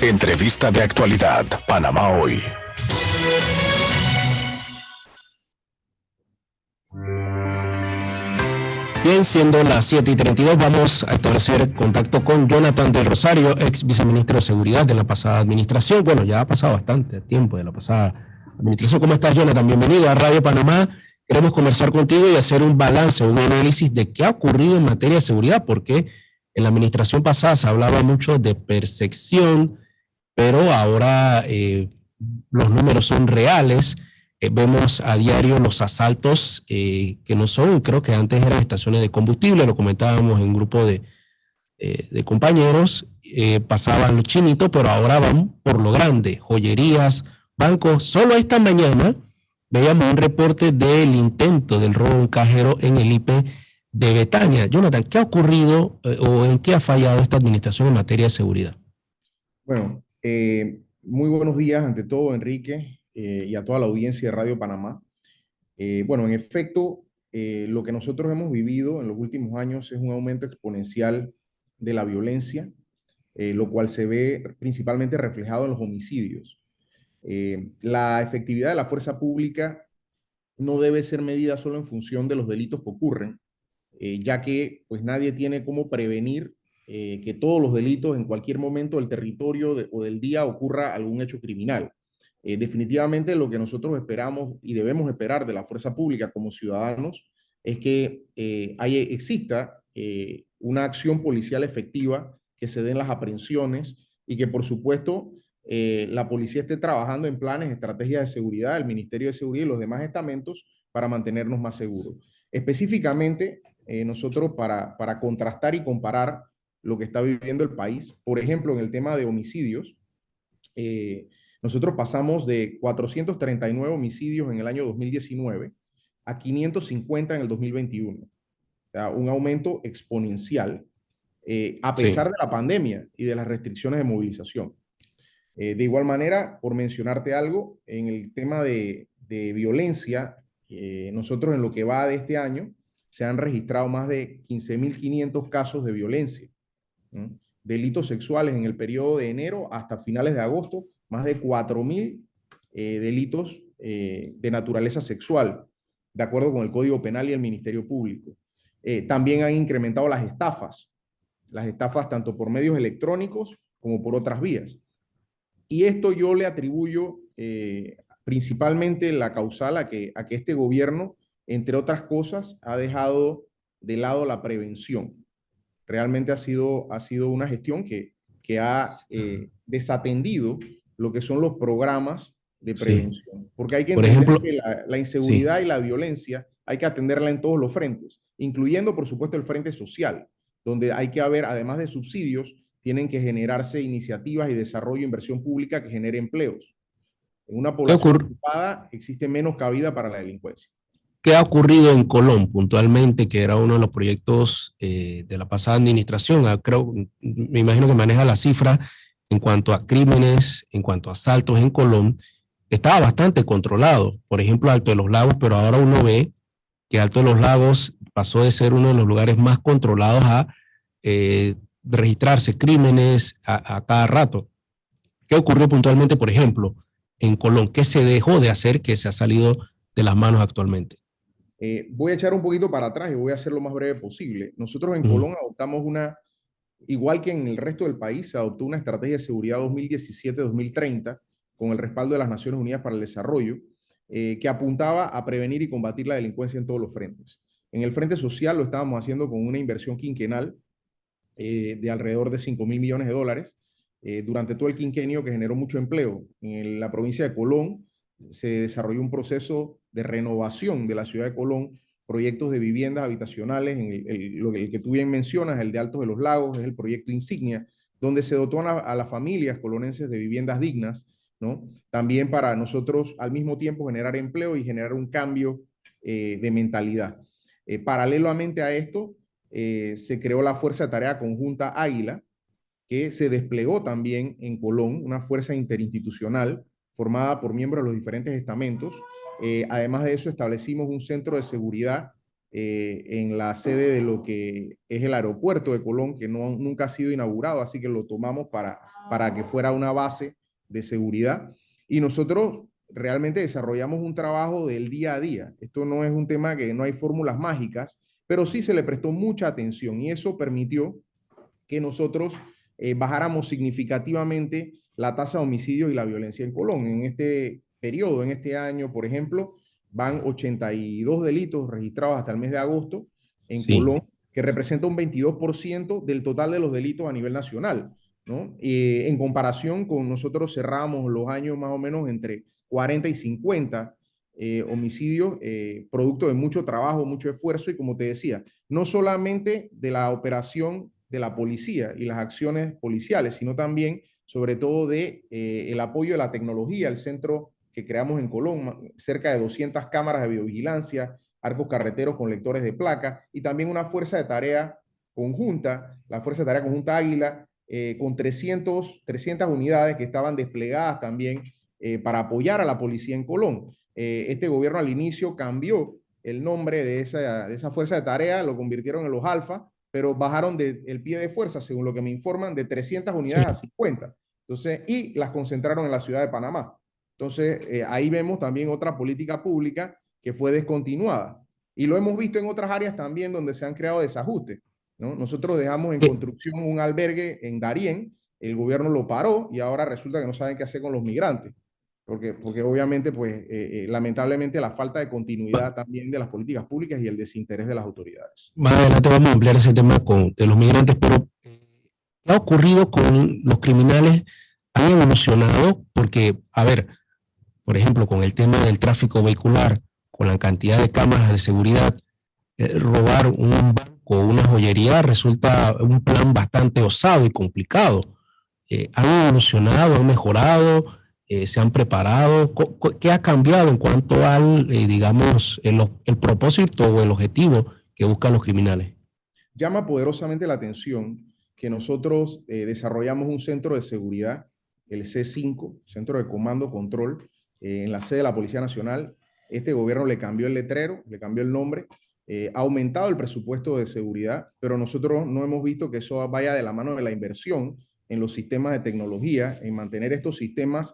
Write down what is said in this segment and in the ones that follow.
Entrevista de actualidad, Panamá Hoy. Bien, siendo las 7:32, vamos a establecer contacto con Jonathan del Rosario, ex viceministro de Seguridad de la pasada administración. Bueno, ya ha pasado bastante tiempo de la pasada administración. ¿Cómo estás, Jonathan? Bienvenido a Radio Panamá. Queremos conversar contigo y hacer un balance, un análisis de qué ha ocurrido en materia de seguridad, porque en la administración pasada se hablaba mucho de percepción, pero ahora los números son reales. Vemos a diario los asaltos que no son, creo que antes eran estaciones de combustible, lo comentábamos en un grupo de compañeros, pasaban los chinitos, pero ahora van por lo grande, joyerías, bancos. Solo esta mañana veíamos un reporte del intento del robo de un cajero en el IPE de Betania. Jonathan, ¿qué ha ocurrido o en qué ha fallado esta administración en materia de seguridad? Bueno, muy buenos días ante todo, Enrique, y a toda la audiencia de Radio Panamá. Bueno, en efecto, lo que nosotros hemos vivido en los últimos años es un aumento exponencial de la violencia, lo cual se ve principalmente reflejado en los homicidios. La efectividad de la fuerza pública no debe ser medida solo en función de los delitos que ocurren, ya que pues nadie tiene cómo prevenir que todos los delitos en cualquier momento del territorio o del día ocurra algún hecho criminal. Definitivamente lo que nosotros esperamos y debemos esperar de la fuerza pública como ciudadanos es que exista una acción policial efectiva, que se den las aprehensiones y que por supuesto la policía esté trabajando en planes, estrategias de seguridad, el Ministerio de Seguridad y los demás estamentos para mantenernos más seguros. Específicamente, nosotros para contrastar y comparar lo que está viviendo el país, por ejemplo, en el tema de homicidios, nosotros pasamos de 439 homicidios en el año 2019 a 550 en el 2021. O sea, un aumento exponencial, a pesar de la pandemia y de las restricciones de movilización. De igual manera, por mencionarte algo, en el tema de violencia, nosotros en lo que va de este año se han registrado más de 15.500 casos de violencia, ¿no? Delitos sexuales en el periodo de enero hasta finales de agosto, más de 4.000 delitos de naturaleza sexual, de acuerdo con el Código Penal y el Ministerio Público. También han incrementado las estafas tanto por medios electrónicos como por otras vías. Y esto yo le atribuyo principalmente la causal a que este gobierno, entre otras cosas, ha dejado de lado la prevención. Realmente ha sido una gestión que ha desatendido lo que son los programas de prevención. Sí. Porque hay que entender que la inseguridad y la violencia hay que atenderla en todos los frentes, incluyendo, por supuesto, el frente social, donde hay que haber, además de subsidios, tienen que generarse iniciativas y desarrollo de inversión pública que genere empleos. En una población ocupada existe menos cabida para la delincuencia. ¿Qué ha ocurrido en Colón puntualmente, que era uno de los proyectos de la pasada administración? Me imagino que maneja la cifra en cuanto a crímenes, en cuanto a asaltos en Colón. Estaba bastante controlado, por ejemplo, Alto de los Lagos, pero ahora uno ve que Alto de los Lagos pasó de ser uno de los lugares más controlados a registrarse crímenes a cada rato. ¿Qué ocurrió puntualmente, por ejemplo, en Colón? ¿Qué se dejó de hacer que se ha salido de las manos actualmente? Voy a echar un poquito para atrás y voy a hacer lo más breve posible. Nosotros en Colón adoptamos igual que en el resto del país, se adoptó una estrategia de seguridad 2017-2030 con el respaldo de las Naciones Unidas para el Desarrollo, que apuntaba a prevenir y combatir la delincuencia en todos los frentes. En el frente social lo estábamos haciendo con una inversión quinquenal de alrededor de 5.000 millones de dólares durante todo el quinquenio, que generó mucho empleo. En la provincia de Colón se desarrolló un proceso de renovación de la ciudad de Colón, proyectos de viviendas habitacionales, el que tú bien mencionas, el de Altos de los Lagos, es el proyecto insignia, donde se dotó a las familias colonenses de viviendas dignas, ¿no? También para nosotros al mismo tiempo generar empleo y generar un cambio de mentalidad. Paralelamente a esto, se creó la Fuerza de Tarea Conjunta Águila, que se desplegó también en Colón, una fuerza interinstitucional formada por miembros de los diferentes estamentos. Además de eso, establecimos un centro de seguridad en la sede de lo que es el aeropuerto de Colón, que nunca ha sido inaugurado, así que lo tomamos para que fuera una base de seguridad. Y nosotros realmente desarrollamos un trabajo del día a día. Esto no es un tema que no hay fórmulas mágicas, pero sí se le prestó mucha atención y eso permitió que nosotros bajáramos significativamente la tasa de homicidios y la violencia en Colón. En este periodo, en este año, por ejemplo, van 82 delitos registrados hasta el mes de agosto en Sí. Colón, que representa un 22% del total de los delitos a nivel nacional, ¿no? En comparación con nosotros cerramos los años más o menos entre 40 y 50 homicidios, producto de mucho trabajo, mucho esfuerzo y como te decía, no solamente de la operación de la policía y las acciones policiales, sino también, sobre todo, de el apoyo de la tecnología, el centro que creamos en Colón, cerca de 200 cámaras de videovigilancia, arcos carreteros con lectores de placa y también una fuerza de tarea conjunta, la Fuerza de Tarea Conjunta Águila, con 300 unidades que estaban desplegadas también para apoyar a la policía en Colón. Este gobierno al inicio cambió el nombre de esa fuerza de tarea, lo convirtieron en los Alfa, pero bajaron el pie de fuerza, según lo que me informan, de 300 unidades a 50. Entonces, y las concentraron en la ciudad de Panamá. Entonces, ahí vemos también otra política pública que fue descontinuada. Y lo hemos visto en otras áreas también donde se han creado desajustes, ¿no? Nosotros dejamos en construcción un albergue en Darién, el gobierno lo paró y ahora resulta que no saben qué hacer con los migrantes. Porque obviamente, pues, lamentablemente, la falta de continuidad también de las políticas públicas y el desinterés de las autoridades. Más adelante vamos a ampliar ese tema de los migrantes, pero ¿qué ha ocurrido con los criminales? ¿Han evolucionado? Porque, a ver, por ejemplo, con el tema del tráfico vehicular, con la cantidad de cámaras de seguridad, robar un banco o una joyería resulta un plan bastante osado y complicado. ¿Han evolucionado, han mejorado, se han preparado? ¿Qué ha cambiado en cuanto al, digamos, el propósito o el objetivo que buscan los criminales? Llama poderosamente la atención que nosotros desarrollamos un centro de seguridad, el C5, Centro de Comando Control, en la sede de la Policía Nacional. Este gobierno le cambió el letrero, le cambió el nombre, ha aumentado el presupuesto de seguridad, pero nosotros no hemos visto que eso vaya de la mano de la inversión en los sistemas de tecnología, en mantener estos sistemas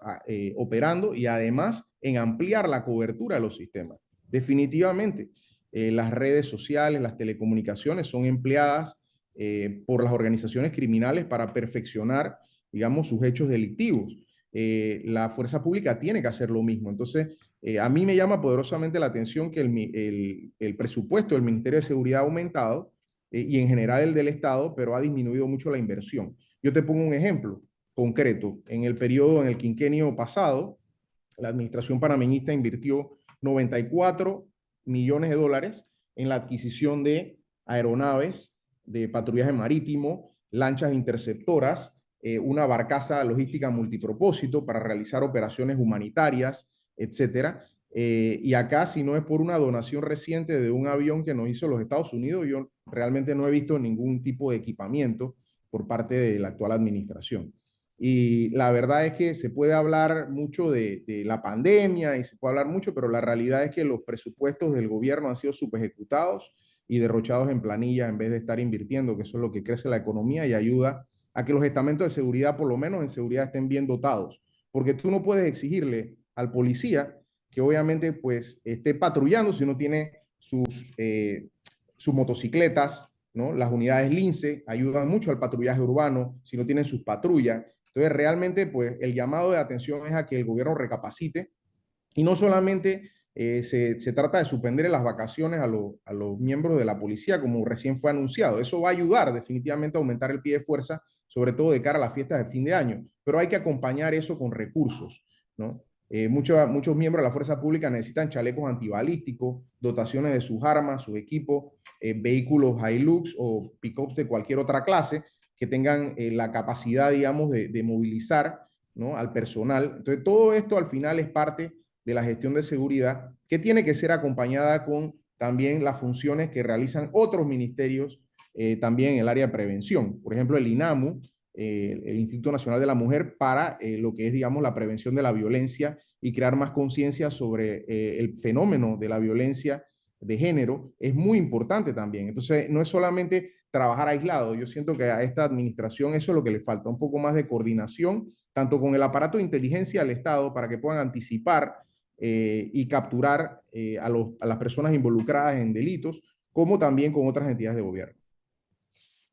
operando y además en ampliar la cobertura de los sistemas. Definitivamente, las redes sociales, las telecomunicaciones son empleadas por las organizaciones criminales para perfeccionar, digamos, sus hechos delictivos. La fuerza pública tiene que hacer lo mismo. Entonces, a mí me llama poderosamente la atención que el presupuesto del Ministerio de Seguridad ha aumentado y en general el del Estado, pero ha disminuido mucho la inversión. Yo te pongo un ejemplo concreto. En el periodo, en el quinquenio pasado, la administración panameñista invirtió 94 millones de dólares en la adquisición de aeronaves de patrullaje marítimo, lanchas interceptoras, una barcaza logística multipropósito para realizar operaciones humanitarias, etcétera. Y acá, si no es por una donación reciente de un avión que nos hizo los Estados Unidos, yo realmente no he visto ningún tipo de equipamiento por parte de la actual administración. Y la verdad es que se puede hablar mucho de la pandemia y se puede hablar mucho, pero la realidad es que los presupuestos del gobierno han sido subejecutados y derrochados en planilla en vez de estar invirtiendo, que eso es lo que crece la economía y ayuda a que los estamentos de seguridad, por lo menos en seguridad, estén bien dotados. Porque tú no puedes exigirle al policía que obviamente pues esté patrullando si no tiene sus motocicletas, ¿no? Las unidades Lince ayudan mucho al patrullaje urbano si no tienen sus patrullas. Entonces, realmente, pues, el llamado de atención es a que el gobierno recapacite y no solamente se trata de suspender las vacaciones a los miembros de la policía, como recién fue anunciado. Eso va a ayudar definitivamente a aumentar el pie de fuerza, sobre todo de cara a las fiestas de fin de año, pero hay que acompañar eso con recursos, ¿no? Muchos miembros de la fuerza pública necesitan chalecos antibalísticos, dotaciones de sus armas, sus equipos, vehículos Hilux o pickups de cualquier otra clase que tengan la capacidad, digamos, de movilizar, ¿no?, al personal. Entonces, todo esto al final es parte de la gestión de seguridad que tiene que ser acompañada con también las funciones que realizan otros ministerios también en el área de prevención. Por ejemplo, el INAMU, el Instituto Nacional de la Mujer, para lo que es, digamos, la prevención de la violencia y crear más conciencia sobre el fenómeno de la violencia de género es muy importante también. Entonces, no es solamente trabajar aislado. Yo siento que a esta administración eso es lo que le falta, un poco más de coordinación, tanto con el aparato de inteligencia del Estado para que puedan anticipar y capturar a las personas involucradas en delitos, como también con otras entidades de gobierno.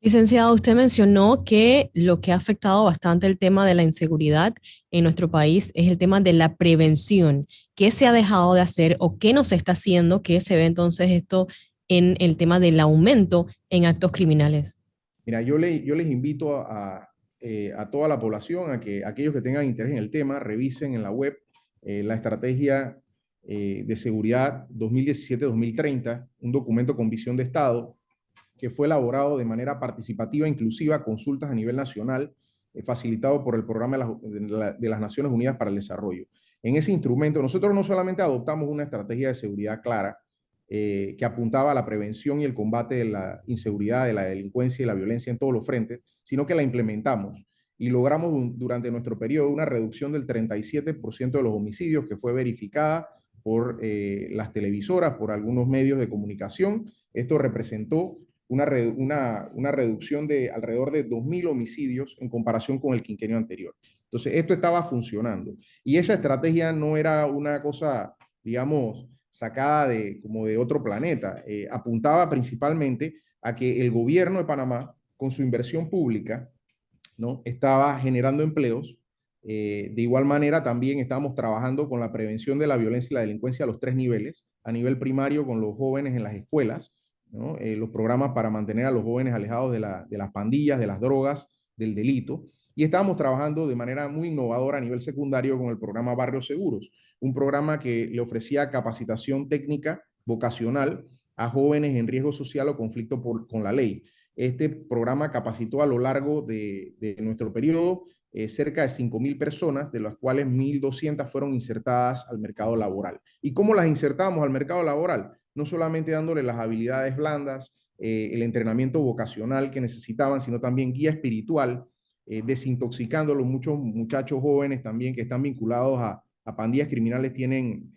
Licenciado, usted mencionó que lo que ha afectado bastante el tema de la inseguridad en nuestro país es el tema de la prevención. ¿Qué se ha dejado de hacer o qué no se está haciendo que se ve entonces esto en el tema del aumento en actos criminales? Mira, yo les invito a toda la población a que aquellos que tengan interés en el tema revisen en la web la estrategia de seguridad 2017-2030, un documento con visión de Estado que fue elaborado de manera participativa e inclusiva, consultas a nivel nacional, facilitado por el Programa de las Naciones Unidas para el Desarrollo. En ese instrumento, nosotros no solamente adoptamos una estrategia de seguridad clara, que apuntaba a la prevención y el combate de la inseguridad, de la delincuencia y la violencia en todos los frentes, sino que la implementamos y logramos durante nuestro periodo una reducción del 37% de los homicidios que fue verificada por las televisoras, por algunos medios de comunicación. Esto representó una reducción de alrededor de 2.000 homicidios en comparación con el quinquenio anterior. Entonces, esto estaba funcionando. Y esa estrategia no era una cosa, digamos, sacada como de otro planeta. Apuntaba principalmente a que el gobierno de Panamá, con su inversión pública, ¿no?, estaba generando empleos. De igual manera, también estábamos trabajando con la prevención de la violencia y la delincuencia a los 3 niveles, a nivel primario con los jóvenes en las escuelas, ¿no? Los programas para mantener a los jóvenes alejados de las pandillas, de las drogas, del delito. Y estábamos trabajando de manera muy innovadora a nivel secundario con el programa Barrios Seguros, un programa que le ofrecía capacitación técnica vocacional a jóvenes en riesgo social o conflicto con la ley. Este programa capacitó a lo largo de nuestro periodo cerca de 5.000 personas, de las cuales 1.200 fueron insertadas al mercado laboral. ¿Y cómo las insertamos al mercado laboral? No solamente dándole las habilidades blandas, el entrenamiento vocacional que necesitaban, sino también guía espiritual, desintoxicando a los muchos muchachos jóvenes también que están vinculados a pandillas criminales, tienen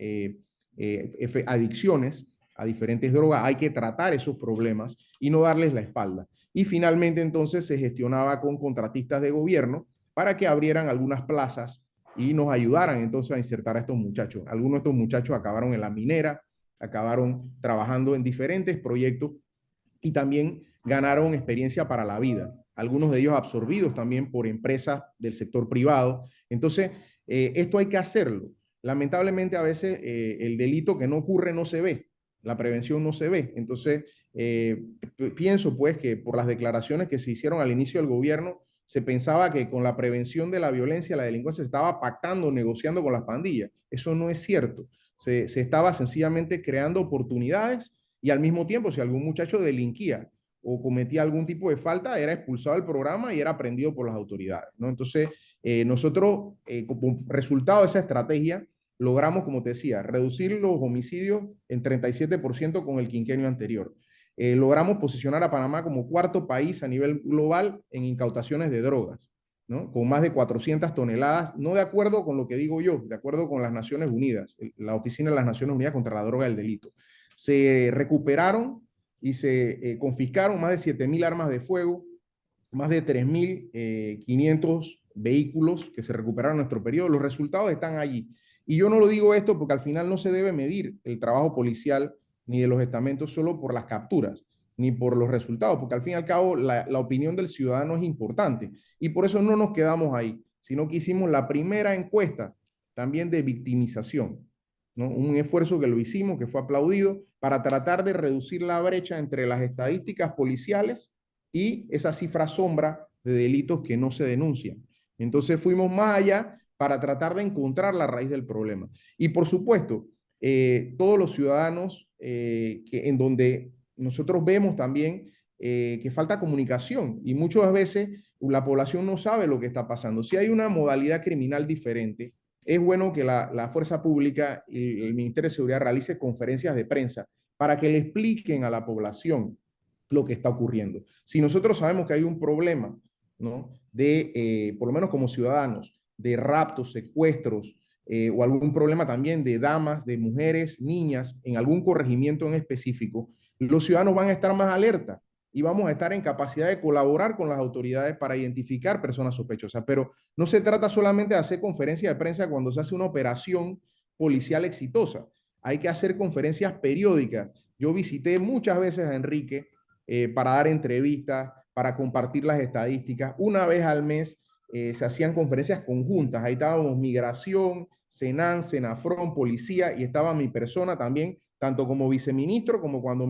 adicciones a diferentes drogas. Hay que tratar esos problemas y no darles la espalda. Y finalmente entonces se gestionaba con contratistas de gobierno para que abrieran algunas plazas y nos ayudaran entonces a insertar a estos muchachos. Algunos de estos muchachos acabaron en la minera, acabaron trabajando en diferentes proyectos y también ganaron experiencia para la vida. Algunos de ellos absorbidos también por empresas del sector privado. Entonces, esto hay que hacerlo. Lamentablemente a veces el delito que no ocurre no se ve, la prevención no se ve. Entonces, pienso pues que por las declaraciones que se hicieron al inicio del gobierno, se pensaba que con la prevención de la violencia, la delincuencia, se estaba pactando, negociando con las pandillas. Eso no es cierto. Se estaba sencillamente creando oportunidades y al mismo tiempo, si algún muchacho delinquía o cometía algún tipo de falta, era expulsado del programa y era aprendido por las autoridades, ¿no? Entonces, nosotros, como resultado de esa estrategia, logramos, como te decía, reducir los homicidios en 37% con el quinquenio anterior. Logramos posicionar a Panamá como cuarto país a nivel global en incautaciones de drogas, ¿no?, con más de 400 toneladas, no de acuerdo con lo que digo yo, de acuerdo con las Naciones Unidas, la Oficina de las Naciones Unidas contra la Droga y el Delito. Se recuperaron y se confiscaron más de 7.000 armas de fuego, más de 3.500 vehículos que se recuperaron en nuestro periodo. Los resultados están allí. Y yo no lo digo esto porque al final no se debe medir el trabajo policial ni de los estamentos solo por las capturas, ni por los resultados, porque al fin y al cabo la opinión del ciudadano es importante. Y por eso no nos quedamos ahí, sino que hicimos la primera encuesta también de victimización, ¿no? Un esfuerzo que lo hicimos, que fue aplaudido, para tratar de reducir la brecha entre las estadísticas policiales y esa cifra sombra de delitos que no se denuncian. Entonces fuimos más allá para tratar de encontrar la raíz del problema. Y por supuesto, todos los ciudadanos en donde nosotros vemos también que falta comunicación y muchas veces la población no sabe lo que está pasando. Si hay una modalidad criminal diferente, es bueno que la fuerza pública y el Ministerio de Seguridad realice conferencias de prensa para que le expliquen a la población lo que está ocurriendo. Si nosotros sabemos que hay un problema, ¿no?, por lo menos como ciudadanos, de raptos, secuestros, o algún problema también de damas, de mujeres, niñas, en algún corregimiento en específico, los ciudadanos van a estar más alerta y vamos a estar en capacidad de colaborar con las autoridades para identificar personas sospechosas. Pero no se trata solamente de hacer conferencia de prensa cuando se hace una operación policial exitosa. Hay que hacer conferencias periódicas. Yo visité muchas veces a Enrique para dar entrevistas, para compartir las estadísticas. Una vez al mes se hacían conferencias conjuntas. Ahí estábamos Migración, Senan, Senafrón, Policía, y estaba mi persona también, tanto como viceministro como cuando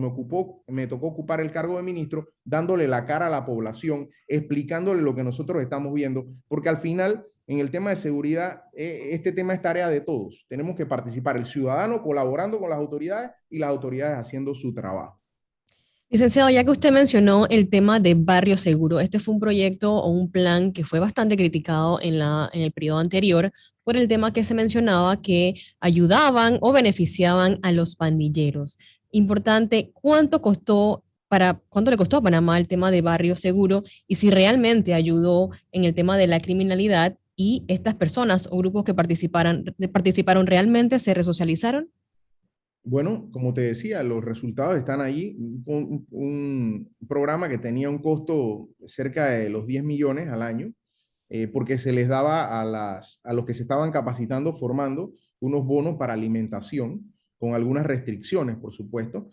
me tocó ocupar el cargo de ministro, dándole la cara a la población, explicándole lo que nosotros estamos viendo, porque al final, en el tema de seguridad, este tema es tarea de todos. Tenemos que participar, el ciudadano colaborando con las autoridades y las autoridades haciendo su trabajo. Licenciado, ya que usted mencionó el tema de Barrio Seguro, este fue un proyecto o un plan que fue bastante criticado en el periodo anterior por el tema que se mencionaba que ayudaban o beneficiaban a los pandilleros. Importante, ¿cuánto le costó a Panamá el tema de Barrio Seguro y si realmente ayudó en el tema de la criminalidad y estas personas o grupos que participaron realmente se resocializaron? Bueno, como te decía, los resultados están allí. Un programa que tenía un costo cerca de los 10 millones al año, porque se les daba a los que se estaban capacitando, formando, unos bonos para alimentación, con algunas restricciones, por supuesto,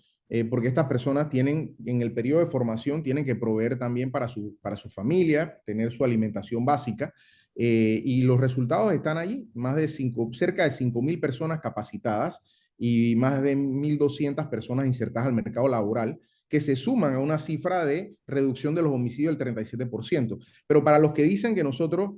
porque estas personas tienen, en el periodo de formación, tienen que proveer también para su familia, tener su alimentación básica, y los resultados están allí, cerca de 5.000 personas capacitadas y más de 1.200 personas insertadas al mercado laboral, que se suman a una cifra de reducción de los homicidios del 37%. Pero para los que dicen que nosotros,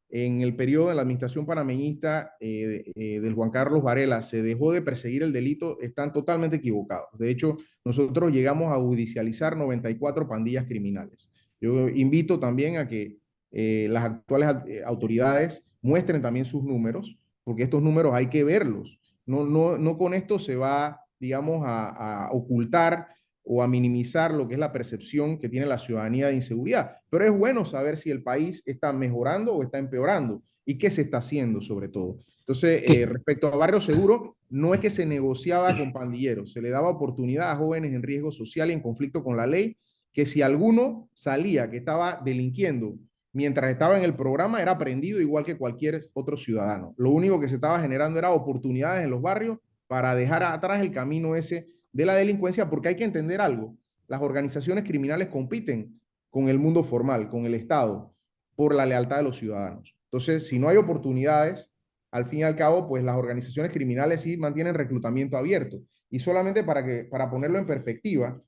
en el periodo de la administración panameñista del Juan Carlos Varela, se dejó de perseguir el delito, están totalmente equivocados. De hecho, nosotros llegamos a judicializar 94 pandillas criminales. Yo invito también a que las actuales autoridades muestren también sus números, porque estos números hay que verlos. No con esto se va, digamos, a ocultar o a minimizar lo que es la percepción que tiene la ciudadanía de inseguridad. Pero es bueno saber si el país está mejorando o está empeorando y qué se está haciendo sobre todo. Entonces, respecto a Barrio Seguro, no es que se negociaba con pandilleros, se le daba oportunidad a jóvenes en riesgo social y en conflicto con la ley, que si alguno salía que estaba delinquiendo mientras estaba en el programa, era aprendido igual que cualquier otro ciudadano. Lo único que se estaba generando era oportunidades en los barrios para dejar atrás el camino ese de la delincuencia, porque hay que entender algo. Las organizaciones criminales compiten con el mundo formal, con el Estado, por la lealtad de los ciudadanos. Entonces, si no hay oportunidades, al fin y al cabo, pues las organizaciones criminales sí mantienen reclutamiento abierto. Y solamente para ponerlo en perspectiva,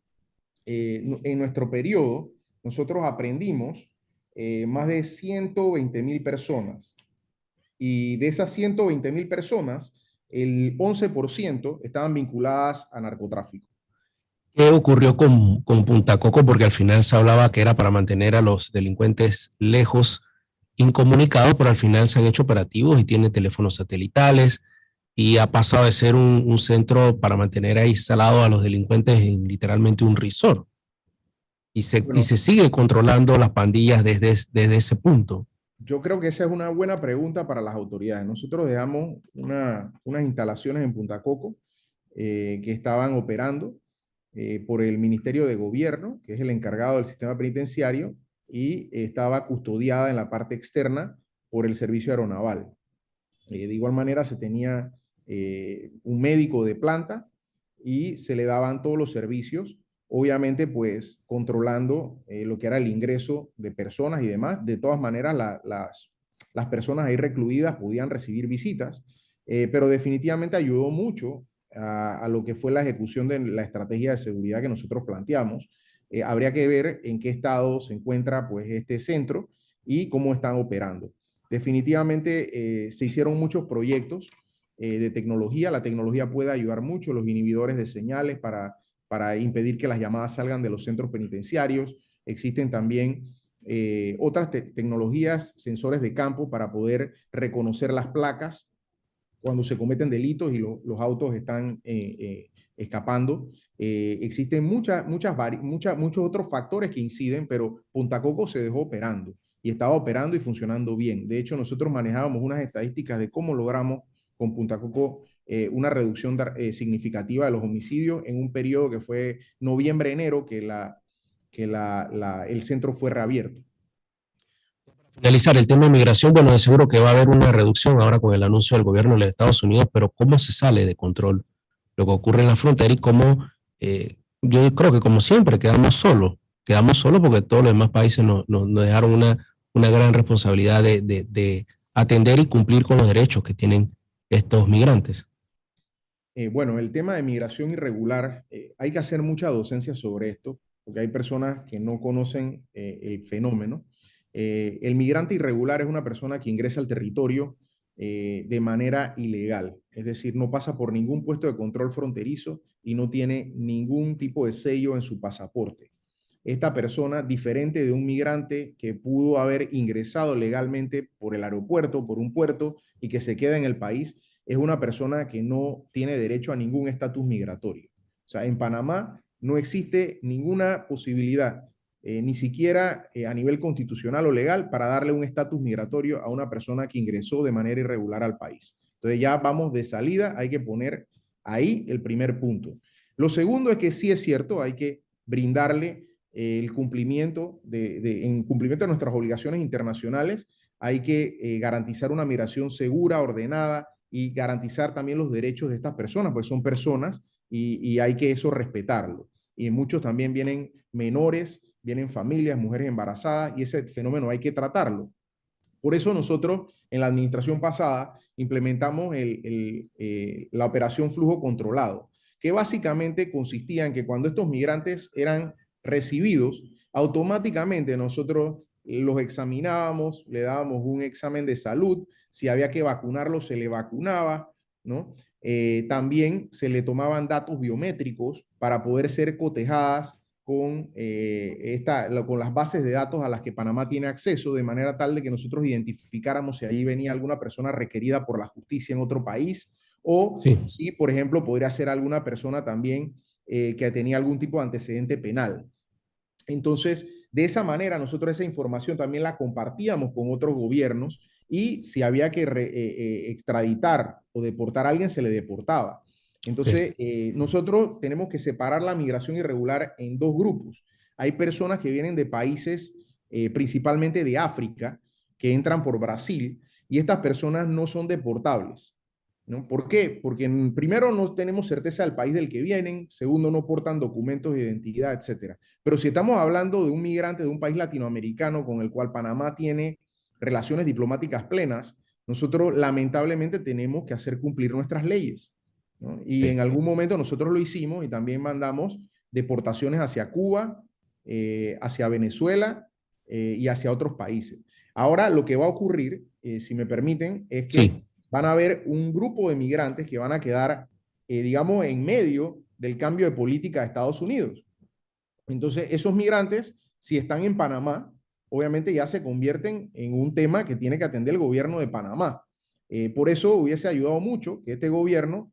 en nuestro periodo, nosotros aprendimos más de 120.000 personas. Y de esas 120.000 personas, el 11% estaban vinculadas a narcotráfico. ¿Qué ocurrió con Punta Coco? Porque al final se hablaba que era para mantener a los delincuentes lejos, incomunicados, pero al final se han hecho operativos y tiene teléfonos satelitales y ha pasado de ser un centro para mantener aislado a los delincuentes en literalmente un resort. Y se sigue controlando las pandillas desde ese punto. Yo creo que esa es una buena pregunta para las autoridades. Nosotros dejamos unas instalaciones en Punta Coco que estaban operando por el Ministerio de Gobierno, que es el encargado del sistema penitenciario, y estaba custodiada en la parte externa por el Servicio Aeronaval. De igual manera se tenía un médico de planta y se le daban todos los servicios, obviamente pues controlando lo que era el ingreso de personas y demás. De todas maneras las personas ahí recluidas podían recibir visitas, pero definitivamente ayudó mucho a lo que fue la ejecución de la estrategia de seguridad que nosotros planteamos. Habría que ver en qué estado se encuentra pues este centro y cómo están operando. Definitivamente se hicieron muchos proyectos de tecnología. La tecnología puede ayudar mucho, los inhibidores de señales para impedir que las llamadas salgan de los centros penitenciarios. Existen también otras tecnologías, sensores de campo para poder reconocer las placas cuando se cometen delitos y los autos están escapando. Existen muchos otros factores que inciden, pero Punta Coco se dejó operando y estaba operando y funcionando bien. De hecho, nosotros manejábamos unas estadísticas de cómo logramos con Punta Coco una reducción significativa de los homicidios en un periodo que fue noviembre-enero, que el centro fue reabierto. Finalizar el tema de migración, bueno, de seguro que va a haber una reducción ahora con el anuncio del gobierno de los Estados Unidos, pero ¿cómo se sale de control lo que ocurre en la frontera y cómo, yo creo que como siempre, quedamos solos porque todos los demás países nos dejaron una gran responsabilidad de atender y cumplir con los derechos que tienen estos migrantes? Bueno, el tema de migración irregular, hay que hacer mucha docencia sobre esto, porque hay personas que no conocen el fenómeno. El migrante irregular es una persona que ingresa al territorio de manera ilegal, es decir, no pasa por ningún puesto de control fronterizo y no tiene ningún tipo de sello en su pasaporte. Esta persona, diferente de un migrante que pudo haber ingresado legalmente por el aeropuerto, por un puerto y que se queda en el país, es una persona que no tiene derecho a ningún estatus migratorio. O sea, en Panamá no existe ninguna posibilidad, ni siquiera a nivel constitucional o legal, para darle un estatus migratorio a una persona que ingresó de manera irregular al país. Entonces ya vamos de salida, hay que poner ahí el primer punto. Lo segundo es que sí es cierto, hay que brindarle el cumplimiento en cumplimiento de nuestras obligaciones internacionales, hay que garantizar una migración segura, ordenada, y garantizar también los derechos de estas personas, pues son personas y hay que eso respetarlo. Y muchos también vienen menores, vienen familias, mujeres embarazadas, y ese fenómeno hay que tratarlo. Por eso nosotros en la administración pasada implementamos la operación flujo controlado, que básicamente consistía en que cuando estos migrantes eran recibidos, automáticamente nosotros los examinábamos, le dábamos un examen de salud, si había que vacunarlos se le vacunaba, ¿no? También se le tomaban datos biométricos para poder ser cotejadas con las bases de datos a las que Panamá tiene acceso, de manera tal de que nosotros identificáramos si ahí venía alguna persona requerida por la justicia en otro país, o si, por ejemplo, podría ser alguna persona también que tenía algún tipo de antecedente penal. Entonces, de esa manera, nosotros esa información también la compartíamos con otros gobiernos y si había que extraditar o deportar a alguien, se le deportaba. Entonces, nosotros tenemos que separar la migración irregular en dos grupos. Hay personas que vienen de países, principalmente de África, que entran por Brasil, y estas personas no son deportables, ¿no? ¿Por qué? Porque primero no tenemos certeza del país del que vienen, segundo no portan documentos de identidad, etcétera. Pero si estamos hablando de un migrante de un país latinoamericano con el cual Panamá tiene relaciones diplomáticas plenas, nosotros lamentablemente tenemos que hacer cumplir nuestras leyes, ¿no? Y en algún momento nosotros lo hicimos y también mandamos deportaciones hacia Cuba, hacia Venezuela y hacia otros países. Ahora lo que va a ocurrir, si me permiten, es que van a haber un grupo de migrantes que van a quedar, digamos, en medio del cambio de política de Estados Unidos. Entonces, esos migrantes, si están en Panamá, obviamente ya se convierten en un tema que tiene que atender el gobierno de Panamá. Por eso hubiese ayudado mucho que este gobierno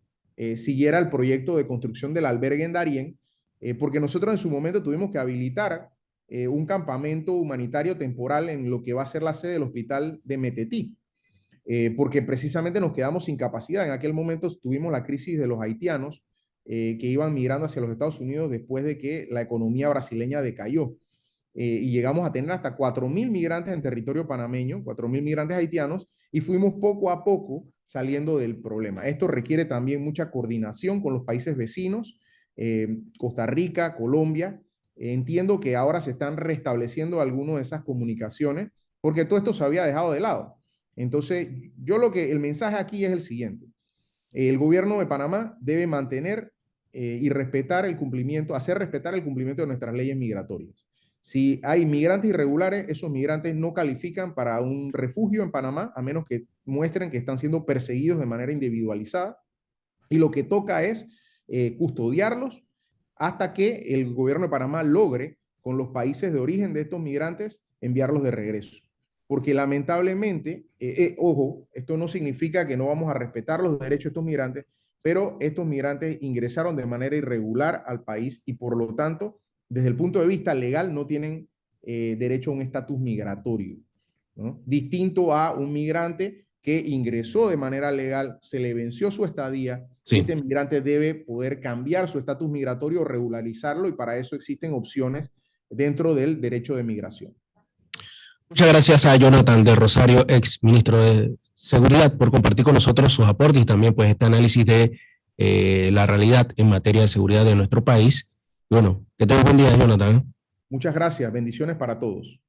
siguiera el proyecto de construcción del albergue en Darién, porque nosotros en su momento tuvimos que habilitar un campamento humanitario temporal en lo que va a ser la sede del hospital de Metetí, porque precisamente nos quedamos sin capacidad. En aquel momento tuvimos la crisis de los haitianos que iban migrando hacia los Estados Unidos después de que la economía brasileña decayó. Y llegamos a tener hasta 4.000 migrantes en territorio panameño, 4.000 migrantes haitianos, y fuimos poco a poco saliendo del problema. Esto requiere también mucha coordinación con los países vecinos, Costa Rica, Colombia. Entiendo que ahora se están restableciendo algunas de esas comunicaciones, porque todo esto se había dejado de lado. Entonces, el mensaje aquí es el siguiente. El gobierno de Panamá debe mantener y respetar el cumplimiento, hacer respetar el cumplimiento de nuestras leyes migratorias. Si hay migrantes irregulares, esos migrantes no califican para un refugio en Panamá, a menos que muestren que están siendo perseguidos de manera individualizada. Y lo que toca es custodiarlos hasta que el gobierno de Panamá logre, con los países de origen de estos migrantes, enviarlos de regreso. Porque lamentablemente, ojo, esto no significa que no vamos a respetar los derechos de estos migrantes, pero estos migrantes ingresaron de manera irregular al país y por lo tanto, desde el punto de vista legal, no tienen derecho a un estatus migratorio, ¿no? Distinto a un migrante que ingresó de manera legal, se le venció su estadía, Sí. este migrante debe poder cambiar su estatus migratorio o regularizarlo, y para eso existen opciones dentro del derecho de migración. Muchas gracias a Jonathan del Rosario, ex ministro de Seguridad, por compartir con nosotros sus aportes y también pues este análisis de la realidad en materia de seguridad de nuestro país. Bueno, que tengas buen día, Jonathan. Muchas gracias, bendiciones para todos.